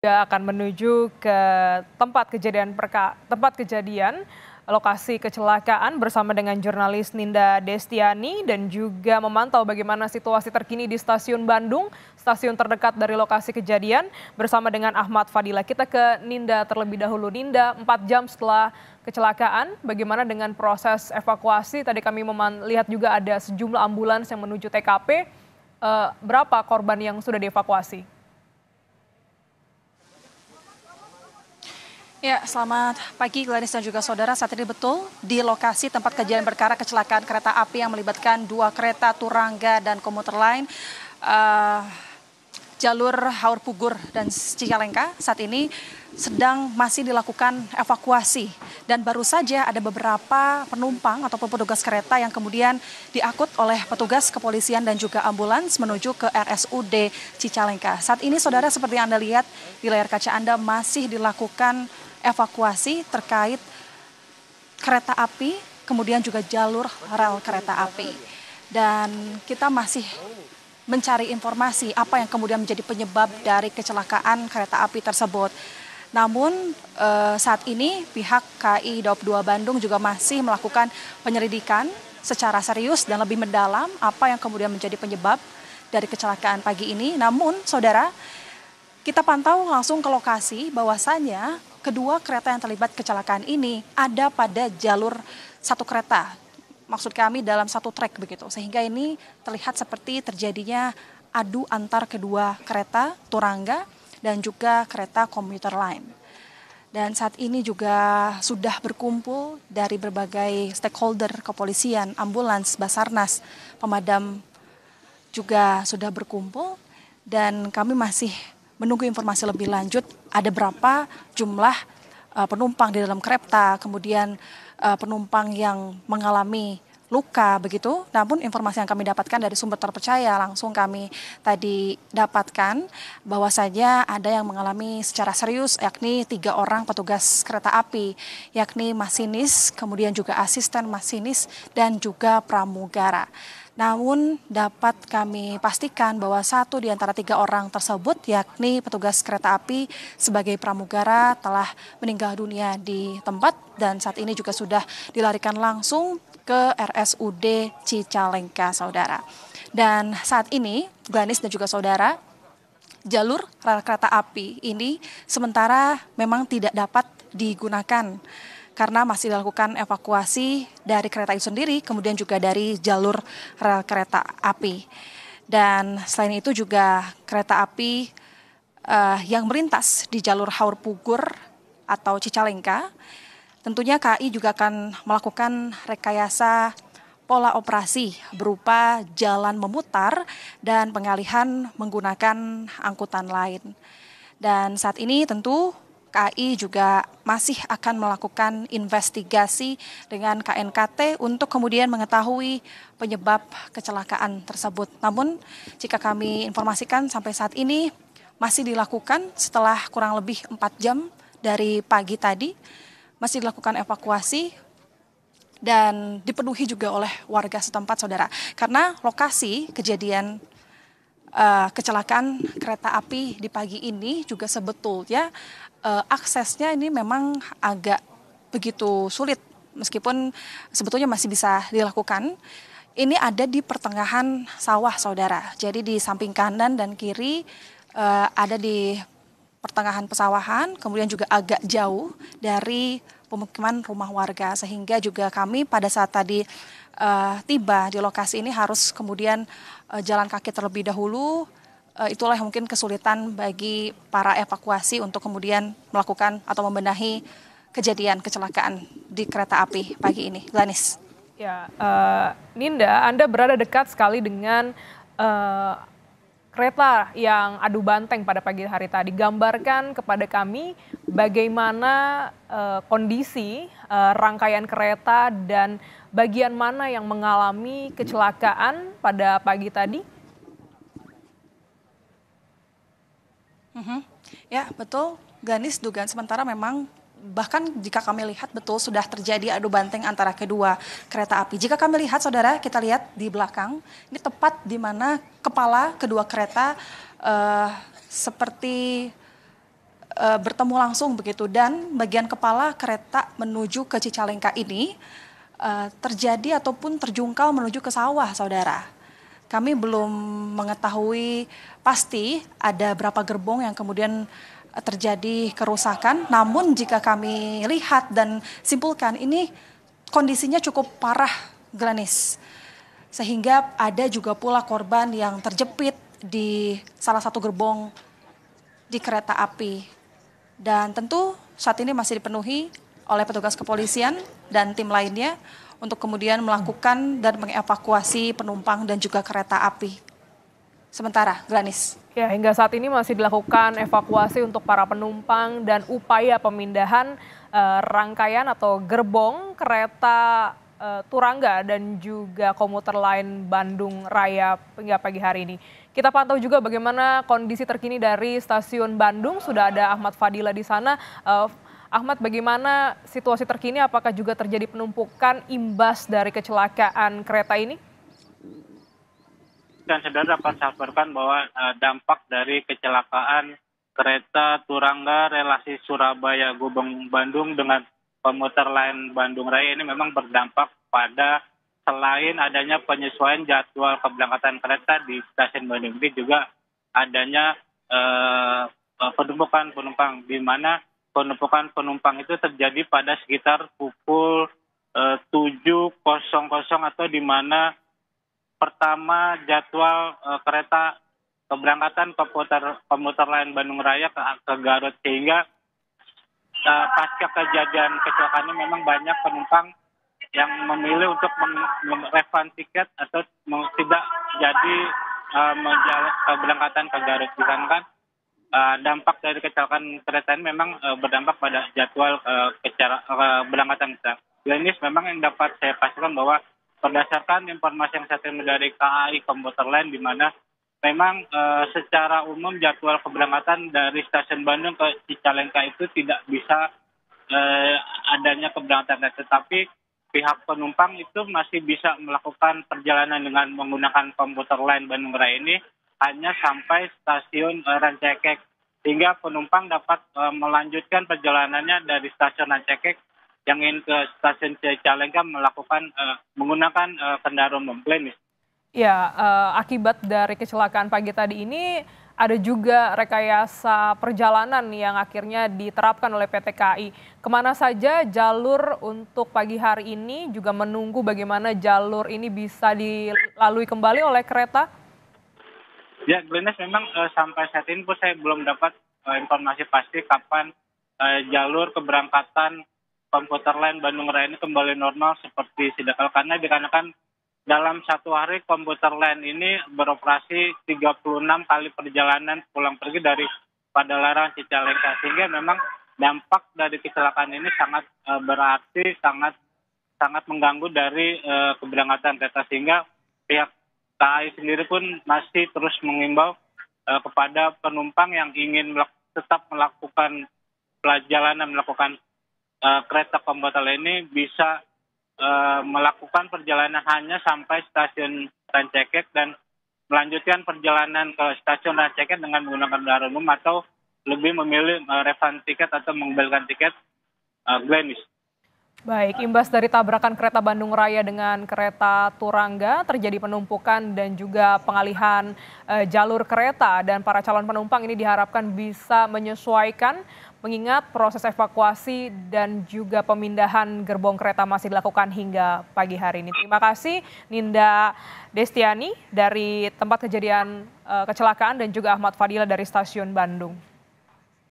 Dia akan menuju ke tempat kejadian lokasi kecelakaan bersama dengan jurnalis Ninda Destiani dan juga memantau bagaimana situasi terkini di Stasiun Bandung, stasiun terdekat dari lokasi kejadian bersama dengan Ahmad Fadila. Kita ke Ninda terlebih dahulu. Ninda, 4 jam setelah kecelakaan, bagaimana dengan proses evakuasi? Tadi kami melihat juga ada sejumlah ambulans yang menuju TKP. Berapa korban yang sudah dievakuasi? Ya, selamat pagi Gladys dan juga saudara. Saat ini betul di lokasi tempat kejadian perkara kecelakaan kereta api yang melibatkan 2 kereta Turangga dan komuter lain jalur Haur Pugur dan Cicalengka saat ini sedang masih dilakukan evakuasi dan baru saja ada beberapa penumpang ataupun petugas kereta yang kemudian diangkut oleh petugas kepolisian dan juga ambulans menuju ke RSUD Cicalengka. Saat ini saudara seperti yang Anda lihat di layar kaca Anda masih dilakukan evakuasi terkait kereta api, kemudian juga jalur rel kereta api. Dan kita masih mencari informasi apa yang kemudian menjadi penyebab dari kecelakaan kereta api tersebut. Namun saat ini pihak KAI Daob 2 Bandung juga masih melakukan penyelidikan secara serius dan lebih mendalam apa yang kemudian menjadi penyebab dari kecelakaan pagi ini. Namun saudara, kita pantau langsung ke lokasi bahwasannya kedua kereta yang terlibat kecelakaan ini ada pada jalur satu kereta. Maksud kami dalam satu trek begitu. Sehingga ini terlihat seperti terjadinya adu antar kedua kereta Turangga dan juga kereta komuter lain. Dan saat ini juga sudah berkumpul dari berbagai stakeholder kepolisian, ambulans, Basarnas, pemadam juga sudah berkumpul dan kami masih menunggu informasi lebih lanjut ada berapa jumlah penumpang di dalam kereta, kemudian penumpang yang mengalami luka begitu. Namun informasi yang kami dapatkan dari sumber terpercaya langsung kami tadi dapatkan bahwasanya ada yang mengalami secara serius yakni 3 orang petugas kereta api, yakni masinis, kemudian juga asisten masinis dan juga pramugara. Namun dapat kami pastikan bahwa 1 di antara 3 orang tersebut yakni petugas kereta api sebagai pramugara telah meninggal dunia di tempat dan saat ini juga sudah dilarikan langsung ke RSUD Cicalengka saudara. Dan saat ini Gladys dan juga saudara, jalur rel kereta api ini sementara memang tidak dapat digunakan karena masih dilakukan evakuasi dari kereta itu sendiri, kemudian juga dari jalur rel kereta api. Dan selain itu juga kereta api yang melintas di jalur Haur Pugur atau Cicalengka, tentunya KAI juga akan melakukan rekayasa pola operasi berupa jalan memutar dan pengalihan menggunakan angkutan lain. Dan saat ini tentu KAI juga masih akan melakukan investigasi dengan KNKT untuk kemudian mengetahui penyebab kecelakaan tersebut. Namun jika kami informasikan sampai saat ini masih dilakukan setelah kurang lebih 4 jam dari pagi tadi, masih dilakukan evakuasi dan dipenuhi juga oleh warga setempat saudara. Karena lokasi kejadian kecelakaan kereta api di pagi ini juga sebetulnya aksesnya ini memang agak begitu sulit meskipun sebetulnya masih bisa dilakukan. Ini ada di pertengahan sawah saudara. Jadi di samping kanan dan kiri ada di pertengahan pesawahan, kemudian juga agak jauh dari pemukiman rumah warga sehingga juga kami pada saat tadi tiba di lokasi ini harus kemudian jalan kaki terlebih dahulu. Itulah yang mungkin kesulitan bagi para evakuasi untuk kemudian melakukan atau membenahi kejadian kecelakaan di kereta api pagi ini. Gladys. Ya, Ninda, Anda berada dekat sekali dengan kereta yang adu banteng pada pagi hari tadi. Gambarkan kepada kami bagaimana kondisi rangkaian kereta dan bagian mana yang mengalami kecelakaan pada pagi tadi. Ya betul, Ganis, dugaan sementara memang bahkan jika kami lihat betul sudah terjadi adu banteng antara kedua kereta api. Jika kami lihat saudara, kita lihat di belakang, ini tepat di mana kepala kedua kereta seperti bertemu langsung begitu, dan bagian kepala kereta menuju ke Cicalengka ini terjadi ataupun terjungkal menuju ke sawah, saudara. Kami belum mengetahui pasti ada berapa gerbong yang kemudian terjadi kerusakan, namun jika kami lihat dan simpulkan ini kondisinya cukup parah, Glenis. Sehingga ada juga pula korban yang terjepit di salah satu gerbong di kereta api. Dan tentu saat ini masih dipenuhi oleh petugas kepolisian dan tim lainnya untuk kemudian melakukan dan mengevakuasi penumpang dan juga kereta api. Sementara, Glenis. Ya, hingga saat ini masih dilakukan evakuasi untuk para penumpang dan upaya pemindahan rangkaian atau gerbong kereta Turangga dan juga komuter lain Bandung Raya hingga pagi hari ini. Kita pantau juga bagaimana kondisi terkini dari stasiun Bandung. Sudah ada Ahmad Fadila di sana. Ahmad, bagaimana situasi terkini? Apakah juga terjadi penumpukan imbas dari kecelakaan kereta ini? Dan saudara dapat sabarkan bahwa dampak dari kecelakaan kereta Turangga relasi Surabaya Gubeng Bandung dengan komuter lain Bandung Raya ini memang berdampak pada selain adanya penyesuaian jadwal keberangkatan kereta di stasiun Bandung ini juga adanya penumpukan penumpang, di mana penumpukan penumpang itu terjadi pada sekitar pukul 7.00 atau di mana pertama jadwal kereta keberangkatan komuter lain Bandung Raya ke Garut, sehingga pasca kejadian kecelakaan ini memang banyak penumpang yang memilih untuk merefund tiket atau tidak jadi keberangkatan ke Garut, dikarenakan dampak dari kecelakaan kereta ini memang berdampak pada jadwal keberangkatan kereta. Ini memang yang dapat saya pastikan bahwa berdasarkan informasi yang saya terima dari KAI komuter lain, di mana memang secara umum jadwal keberangkatan dari stasiun Bandung ke Cicalengka itu tidak bisa adanya keberangkatan kereta, tetapi pihak penumpang itu masih bisa melakukan perjalanan dengan menggunakan komuter lain Bandung Raya ini hanya sampai stasiun Rancaikek, sehingga penumpang dapat melanjutkan perjalanannya dari stasiun Rancaikek yang ingin ke stasiun Cicalengka menggunakan kendaraan umum. Ya, akibat dari kecelakaan pagi tadi ini ada juga rekayasa perjalanan yang akhirnya diterapkan oleh PT KAI. Kemana saja jalur untuk pagi hari ini, juga menunggu bagaimana jalur ini bisa dilalui kembali oleh kereta? Ya, Glenis, memang sampai saat ini pun saya belum dapat informasi pasti kapan jalur keberangkatan komuter lain Bandung Raya ini kembali normal seperti sedia kala, karena dikarenakan dalam satu hari komuter lain ini beroperasi 36 kali perjalanan pulang pergi dari Padalarang Cicalengka, sehingga memang dampak dari kecelakaan ini sangat berarti, sangat mengganggu dari keberangkatan kereta, sehingga pihak KAI sendiri pun masih terus mengimbau kepada penumpang yang ingin tetap melakukan perjalanan, melakukan kereta komuter ini bisa melakukan perjalanan hanya sampai stasiun Rancaikek dan melanjutkan perjalanan ke stasiun Rancaikek dengan menggunakan kendaraan umum atau lebih memilih refund tiket atau mengembalikan tiket. Glenis. Baik, imbas dari tabrakan kereta Bandung Raya dengan kereta Turangga, terjadi penumpukan dan juga pengalihan jalur kereta, dan para calon penumpang ini diharapkan bisa menyesuaikan mengingat proses evakuasi dan juga pemindahan gerbong kereta masih dilakukan hingga pagi hari ini. Terima kasih Ninda Destiani dari tempat kejadian kecelakaan dan juga Ahmad Fadila dari stasiun Bandung.